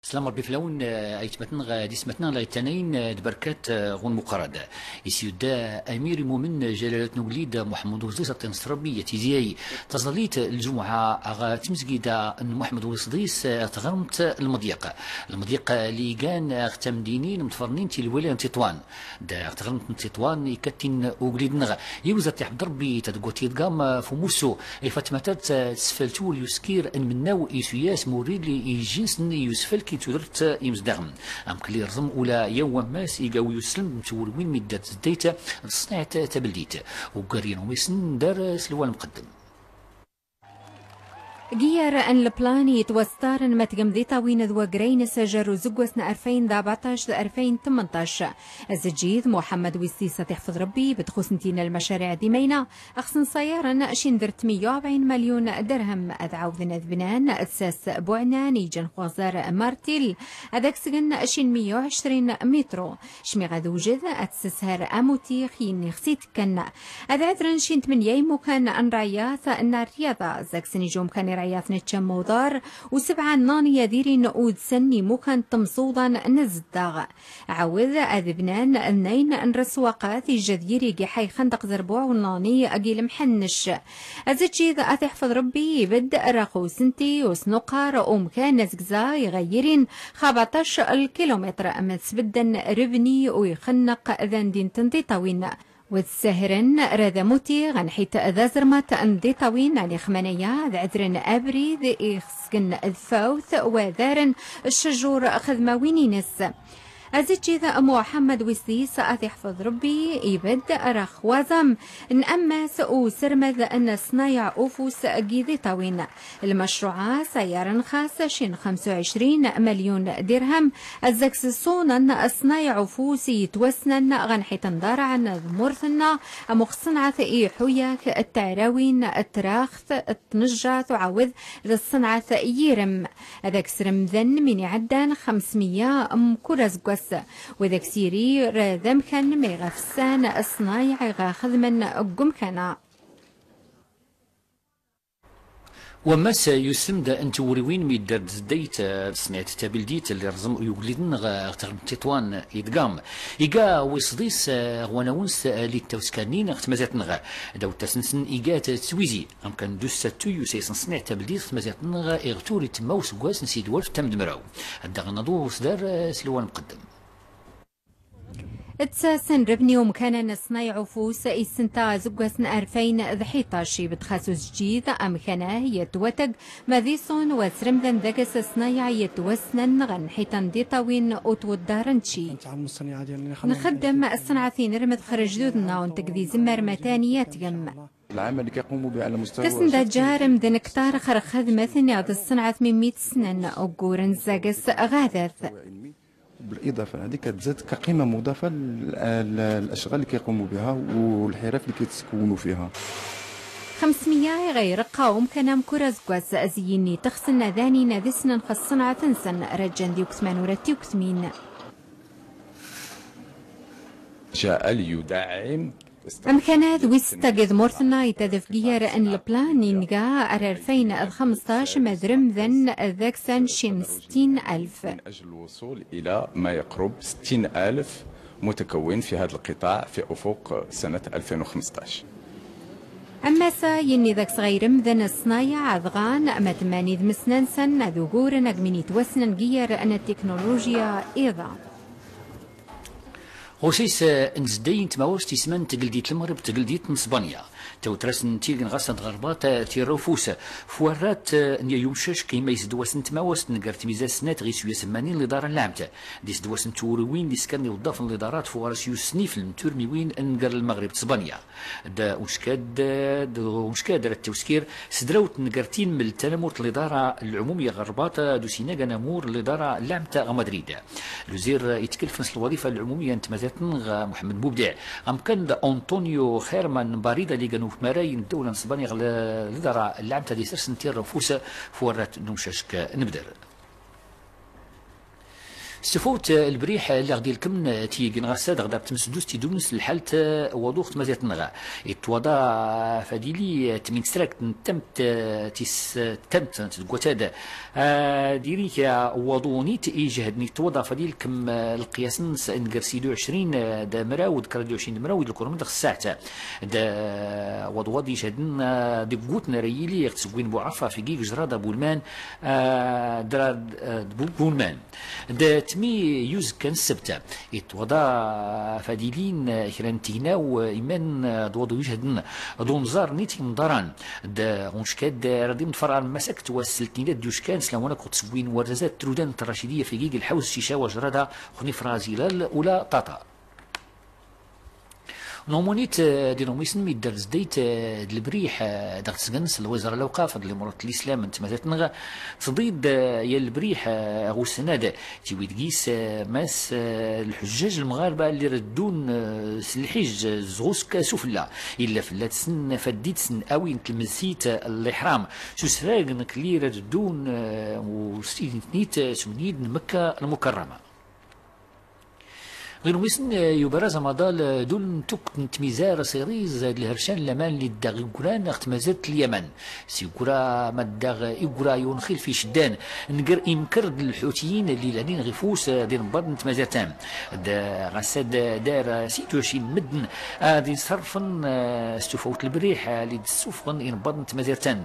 سلام ربي فلون ايتمتن غادي سمتنا لايتانين دبركات غون مقرده يسيودا امير مؤمن جلاله نوليد محمد وزيس التنصربي تيزياي تظليت الجمعه غا تمزقيدا محمد وزيس تغرمت المضيق اللي كان اختمدينين متفرنين تي الولايه تطوان دا تغرمت تطوان يكتين وقليد نغا يوزا تحب ضربي تدقوتي تقام فموسو اي فاتماتات سفلتو يسكير ان مناو يسوياس موريد لي يجنس يوسفل كي تدرت يمزدغم ام كلي رزم ولا يوم ماس يقاو يسلم تور وين مدات زديته صنعت تبلديت وقرين ويسن دار سلوان مقدم جير ان البلاني توستار متقمديتا وين ذو جرين سجر زقوسنا 2014 2018 الزجيد محمد ويسيسة تحفظ ربي بدخوس نتينا المشاريع ديمينا اخصن صيارا شندرت 140 مليون درهم اذعوذن اذبنان اساس بوعنان يجن خوزار مارتيل اذاك سجن شين 120 مترو شمي غادو وجد اتسسهر اموتي خيني خسيت كان اذعذرن شين 8 مكان ان رعيات ان الرياضة زاك سنجوم كان رعيات نتشم وضار وسبعة نانية ديري نقود سني مكان تمصودا نزداغ عوذ أذبنان اثنين نرسواقات الجديري جحي خندق زربوع وناني أجيل محنش أزجي ذا أتحفظ ربي يبد رخو سنتي وسنقار ومكان نزقزا يغيرين 15 الكيلومتر أما سبدا ربني ويخنق ذان دين تنطيطوين والسهرن رذموتي غنحيت ذا زرمات اندي طوين على خمانية ذعذرن ابري ذي يخسكن الفوث وذارن الشجور خدماويني نس أزجي ذا محمد وسيس أتحفظ ربي يبد أرخ وزم نأمس وسرمذ أن صنايع أوفوس جيذي طوين المشروع سيارا خاص شين 25 مليون درهم الزكس صونا صنايع أوفوس يتوسنن غنحيت ندار عن مرثنا مخصنعة إيحوياك التعراوين التراخت التنجة تعوذ للصنعة يرم هذاك سرمذن من عدان 500 مكورز وذاك سيري راذم كان ميغفسان صنايع غاخذ من قمكنا وما سيسمد انت وروين ميدار زديت سمعت تابلديت اللي رزم يولدن غتغم تطوان يدقام يقا ويصديس غواناونس اللي توسكانين اختمازات نغا داو تسنسن ايقات تسويزي ام كان دوس تو سيسن سمع تابلديت اختمازات نغا اغتوري تماوس كواس نسيد ولف تم دمراو هدا غنضو سدار سلوان مقدم اتساسن ربني ومكان نصنايع فوس السنتا زقوسن 2011 بتخصص جديد امكانه يتوتق مذيسون وسرمذن ذاكس صنايع يتوسنن غنحيتن ديطاوين اوتودارنشي نخدم الصنعتين رمد خرج دودنا ونتقدي زمر متانيات يم العمل اللي كيقوموا به على مستوى تسن دجار مدن كتار خرج خدمة نعد الصنعة من 100 سنن أقورن زاقس غاثث بالاضافه هذه كتزاد كقيمه مضافه للاشغال اللي كيقوموا بها والحرف اللي كيتكونوا فيها 500 غير قوم كان مكرز كواس ازيني تخصنا ذاني نادسنا خصنا تنسن رجان ديوك 88 جاء ليدعم أمكانات ويستجد مرثنا يتدف جير أن البلان ينجا 2015 مدرم ذن ذاك سن شين 60,000 من أجل الوصول إلى ما يقرب 60,000 متكون في هذا القطاع في أفق سنة 2015. أما يني ذاك صغير مذن الصنايع أذغان أما تماني ذمسنان سن ذوقور نجمني توسنن جير أن التكنولوجيا إيضا غوسيس نزدين تماوس تسمان تقلديت المغرب تقلديت من اسبانيا تو ترسن تيغن غاسن غربات تيروفوس فورات نيا يومشش كيما يزدواسن تماوس نقرت ميزا سنات غي سويا سمانين لدار اللعمته ديس دواسن توروين ديس كان يوظف الادارات فوارس يوسنيف المتورميوين نقر المغرب اسبانيا دا وشكاد التوسكير سدروت نقرتين من التنمورت الاداره العموميه غربات دوسينا غنامور الاداره اللعمته مدريد الوزير يتكلف نفس الوظيفه العموميه انت محمد مبدع ام كان انطونيو خيرمان باريدا اللي كانوا في مراين الدوله الاسبانيه الاداره اللعمته دي سرسن تير فوسه فورات نمششك نبدر سفوت البريح اللي غادي لكم تيجي غاساد غدا تمسدوس تيدونس الحالة وضوخت مازال نغا يتوضا فديلي تمين ستراك تمت تيس تمت تقوتاد ديريك وضونيت يجهدني توضا فديلكم القياس نقرسيدو 20 دا مراود كردو 20 مراود الكورم دخ الساعة دا وضوض يجهدن دي قوتنا ريلي يغتسقوين بوعفا في جيك جرادة بولمان بولمان دا تمي يوز كان السبتة يتوضا فديلين كرانتينا وإيمان دوضو يجهدن دون زار نيتي مداران دا غنشكاد ردي متفرع مسكت والسلتينات ديوشكان سلاونا كنت سوين ورزات ترودان الرشيدية في جيج الحوز شيشا وجرادة خني فرازيلال ولا طاطا نومونيت دينوميسن ميدر زديت البريح دغت سكنس الوزاره الاوقاف اللي مرات الاسلام انت مازال تنغى تضيد يا البريح غو السناد تيويد كيس ماس الحجاج المغاربه اللي ردون الحج زغوس سفلى الا فلات سن فديت سن اوي تلمسيت الاحرام شو سراغنك اللي ردون وستينيت سمنيد مكه المكرمه غير ويسن يبرز مضال دول توك تميزار سيريز الهرشان لمان اللي داغ يقران اخت مازالت اليمن سيقرا ما داغ يقرا ينخيل في شدان نقر يمكر الحوثيين اللي لانين غيفوس دير مباد نتمازاتان دا غساد دار 26 مدن غادي صرفن استفوت البريح اللي تسوفن ينباد نتمازاتان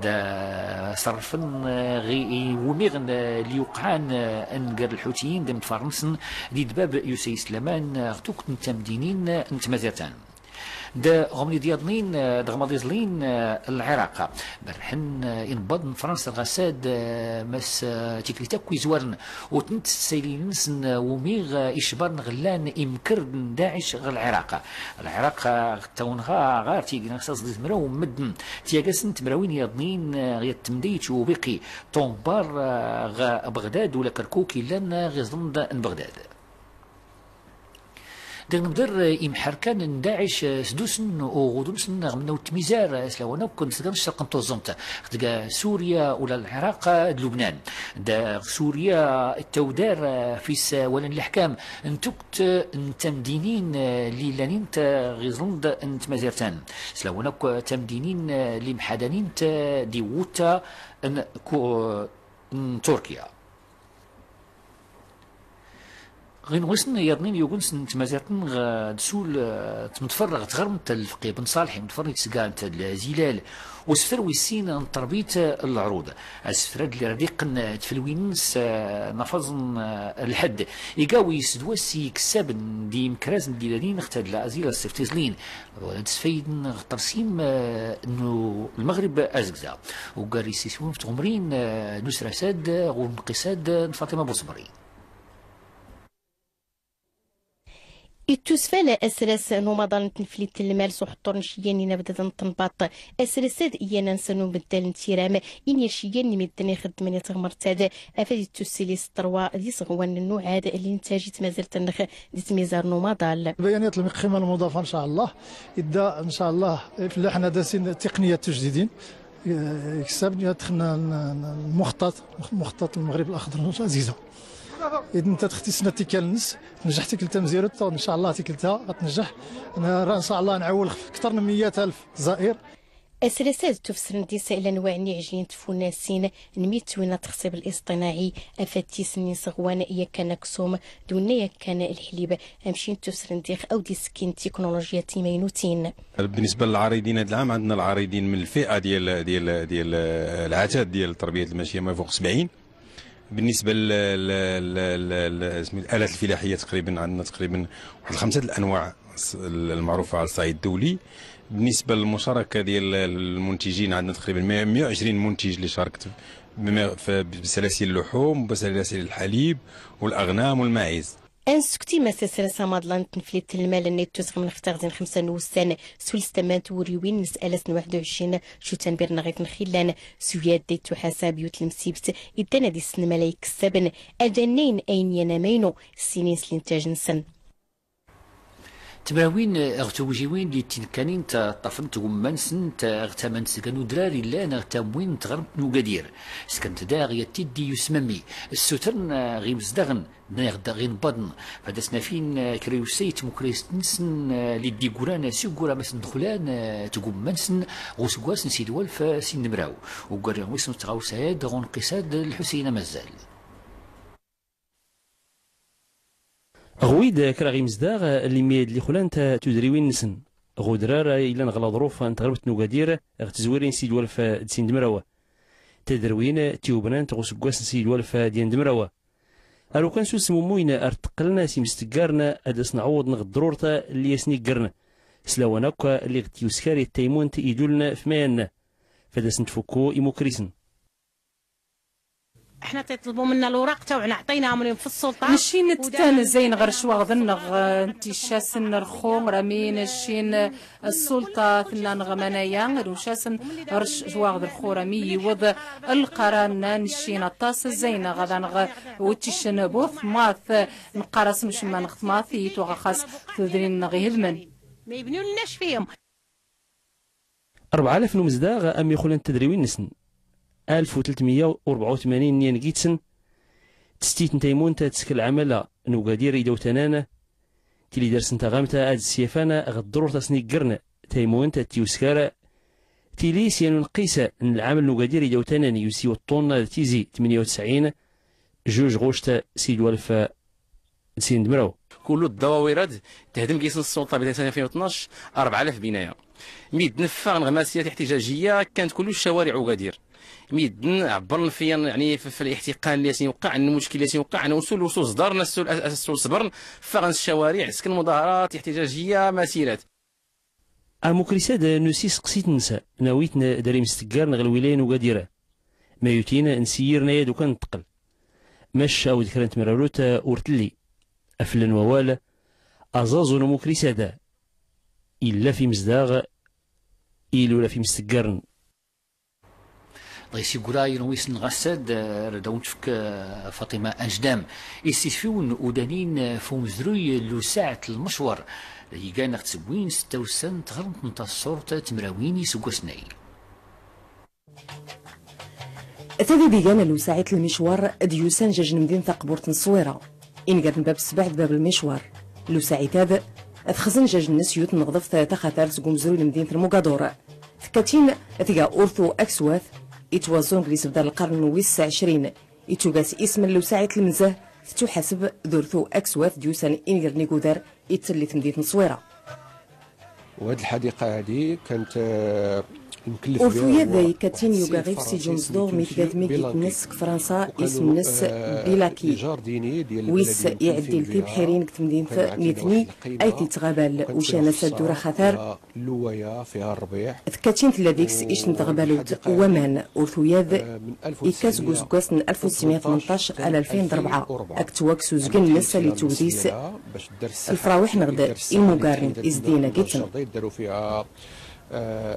دا صرفن غي وميغن اللي يوقعان نقر الحوثيين دم فرنسن دي دباب يوسي سلمان توك نتمدينين نتمازاتان دا غمني ديادنين دا غمضيزلين العراق برحن ينبض فرنسا الغساد مس تيكريتا كوي زوارن وتنت سيلين نسن وميغ إشبار غلان إمكر داعش غير العراق تونغا غار تيجي نخصص دي مراو مدن تيجاسن تمراوين يضنين غير تمديت وبقي طومبار بغداد ولا كركوكي لان غيظن بغداد داك نبدر إمحركان داعش سدوسن وغدوسن غمنا وتميزار سلاوانا كنت سكان الشرق نتوزمت خدقا سوريا ولا العراق لبنان دا سوريا التودار في ولا الأحكام انتكت تمدينين اللي لانين غيزرند انت مازيرتان سلاوانا تمدينين اللي محدانين ديوتا تركيا غين وسن يضنين يوغنسن تمازاتن دسول تمتفرغ تغرمت الفقيه بن صالح متفرغ تسقان الزلال وسفر ويسين تربيت العروض السفر اللي رديقن تفلوينس نفظن الحد يقاوي سدوسي كسابن دي مكرازن دي لانين اختاد لازيل السفتيزلين تسفيدن ترسيم انه المغرب ازقزا وقاري سيسون في تغمرين نسرة ساد ومقصاد فاطمه بوصبري التوسفال أسرس نومضان تنفليت المال وحطور نشياني نبدا نطنباط أسرساد إيانا نسانو بدال نتيرام إني شياني مدني خدمني تغمرتاد أفادي التوسيلي ستروا دي صغوان النوع هذا اللي نتاجت مازال تنخ دي تميزار نومضال بيانات القيمة المضافة إن شاء الله إذا إن شاء الله في حنا داسين تقنية تجديدين يكسبني دخلنا مخطط المغرب الأخضر عزيزة إذا أنت تختي سنة تيكالنس نجحت كلتا مزيرت إن شاء الله تيكلتا غتنجح أنا إن شاء الله نعول أكثر من 100,000 زائر أسرسات تفسر نديسا إلى نوعني عجلين تفوناسين نميت وين تخصيب الاصطناعي أفاتيس نيسغوان يكان كسوم دون يكان الحليب أمشين تفسر نديخ أو دي سكين تكنولوجيا تيمينوتين. بالنسبة للعارضين هذا العام عندنا العارضين من الفئة ديال العتاد ديال تربية الماشية ما فوق 70. بالنسبه للالات الفلاحيه تقريبا عندنا تقريبا 5 الانواع المعروفه على الصعيد الدولي. بالنسبه للمشاركه ديال المنتجين عندنا تقريبا 120 منتج اللي شاركت بسلاسل اللحوم وبسلاسل الحليب والاغنام والماعز. انسكتي مساسر سامادلان تنفليت المال اللي تسغم من اختار 5 نوسان سولستمات وريوين نسألة 21 شو تنبير نغيت نخيلان سوياد دي تحاسب يوت المسيبت إدانا دي السن ملايك السبن أدنين أين ينامينو السينيس لنتاج نسن تمراوين اغتوجيوين اللي تنكانين طفن تقومان سن اغتامان سكانو دراري لا نغتاموين تغرب نوغادير سكنت داغ يتدي يسممي السوترن غي مزدغن نغدا غين بدن فدا سنافين كريوسيت مكريس نسن اللي دي قرانا سيقورا مسن دخلان تقومان سن غوسكواس نسيد والف سن نمراو وقرا ويسن تغاوساد غون قصاد الحسين مازال غويد كراغي مزداغ اللي ميد اللي خلان تدريوين نسن غودرار إلا نغلا ظروف تغربت نوغادير اغتزويرين سيد والف دسين دمراوة تدروين تيوبنان تغوسكواس سيد والف ديان دمراوة ألو كان سوس موين ارتقلنا سي مستقارنا أدس نعوض نغدرورتا اللي يسنيقرنا سلاواناك اللي غتيوسكاري التيمون تيدولنا في مايانا فداس نتفكو إيموكريسن احنا تطلبوا منا الوراق تاعنا عطيناهم في السلطه نشين نتتان زين غير شوا غدنغ انتي شاسن رخوم رامين نشين السلطه ثنا نغمنايا روشاسن رش شوا غير خورامي يوض القران نشين الطاس زين غدا وتشن بوث ماث نقرس مش ما نختماثي توغا خاص تدرين غيهلمن ما يبنيو لناش فيهم 4000 نمزداغ ام يخلن تدريوين نسن 1384 نيان جيتسن تستيت نتايمون تسكل عمالة نوغادير يدو تنانا تلي درسن تغامتا اد السيفانا غدرور تسنيقرنا تايمون تيوسكارا تيلي سيانو نقيسة ان العمل نوغادير يدو تنانا يوسيو الطونة تيزي 98 جوج غوشتا سيد والف سين دمراو كل الضواويرات تهدم كيس السلطة بداية 2012 4000 بناية ميد نفع انغماسيات احتجاجية كانت كل الشوارع وغادير ميدن عبرنا فيا يعني في الاحتقان اللي سيوقع المشكل اللي سيوقع انا وصول صدرنا السول صبرن فغن الشوارع سكن مظاهرات احتجاجيه مسيرات المكرسات نسيس قسيت نسا ناويت داري مستقار نغ الولايه نوغاديره ما يوتينا نسيرنا يدو كان نتقل مش او ذكرت مراروت ورتلي افلن ووالا ازازو المكرسات الا في مزداغ إلا في مستقرن ضيسي قراي نويس نغسد ردون تفك فاطمة أنجدام يستفيون ودانين فومزروي لو ساعة المشوار يقانا تسوين 96 تغرب من الصورة تمراويني سوقسناي تذي بيجانا لو ساعة المشوار ديوسان جاج مدينة قبورة الصويرة إن قاد باب السبع باب المشوار لو ساعة هذا تخزن جاج النسيوت نظف تخاطر تقوم زروي لمدينة المقادورة ثكاتين ثقا أورثو أكسواث يتوازون كريس بدار القرن ويس 20 يتوقاس اسم لو ساعة المزاه فتو حسب دورثو أكسواث ديوسان إنغر نيكودار يتسلي مدينة الصويرة وهذه الحديقة هذه كانت أورثويا ذا كاتين يوغا غيف سيجون صدور ميتقاد ميكي نس فرنسا اسم نس بيلاكي ويس يعدي لتي بحيرين كتمدينة نيثني أي تتغابل وشانا سادورا خاثر اللوايا فيها الربيع كاتين تلاديكس إيش نتغابلوت ومان أورثويا ذا إيكاس غوزكواس 1918 على 2004 أكتواكس وزقن نس اللي توديس الفراوح نغدا المقارن إزدينا جيتن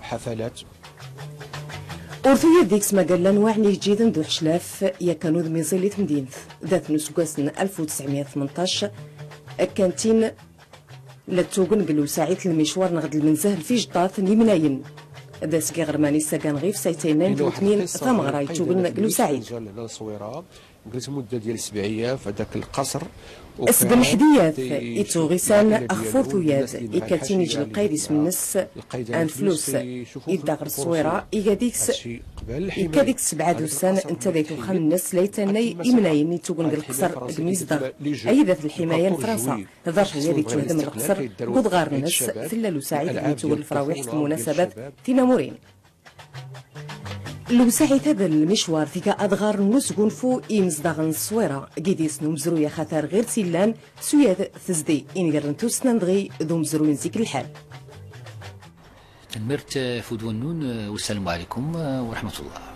حفلات أورثويا ديكس مقالان واعني جديدا ذو حشلاف يكانو ذ ميزيلية مدينة ذات نسقاسن 1918 كانتين لتوقن قلو ساعة المشوار نغد المنزه في جطاث نيمناين ذا سكي غرماني ساقان غيف سايتينين ثوثمين ثم غراي توقن قلو ساعة قلت مدة ديال 7 أيام في هذاك القصر اسبن حديات إتوغيسان أخفورثويات إكاتين يجل القايد اسم النس أنفلوس إدغر الصويرة إكاديك 7 دوسان انت ذيك الخام الناس ليتاني إمناين يتوغن القصر الميزدغ أي ذات الحماية فرنسا ذرح يدي تهدم القصر قد غار الناس ثلالو ساعد يتوغن الفراويح في المناسبات تينامورين لو ساعت هذا المشوار فيك أدغار نسقون فو إمزدغن الصويرة قيديس نمزرو يا خاطر غير سيلان سوياد تزدي إنغرن توسنندغي ذو مزرو ينزيك الحال تنمرت فودونون والسلام عليكم ورحمة الله.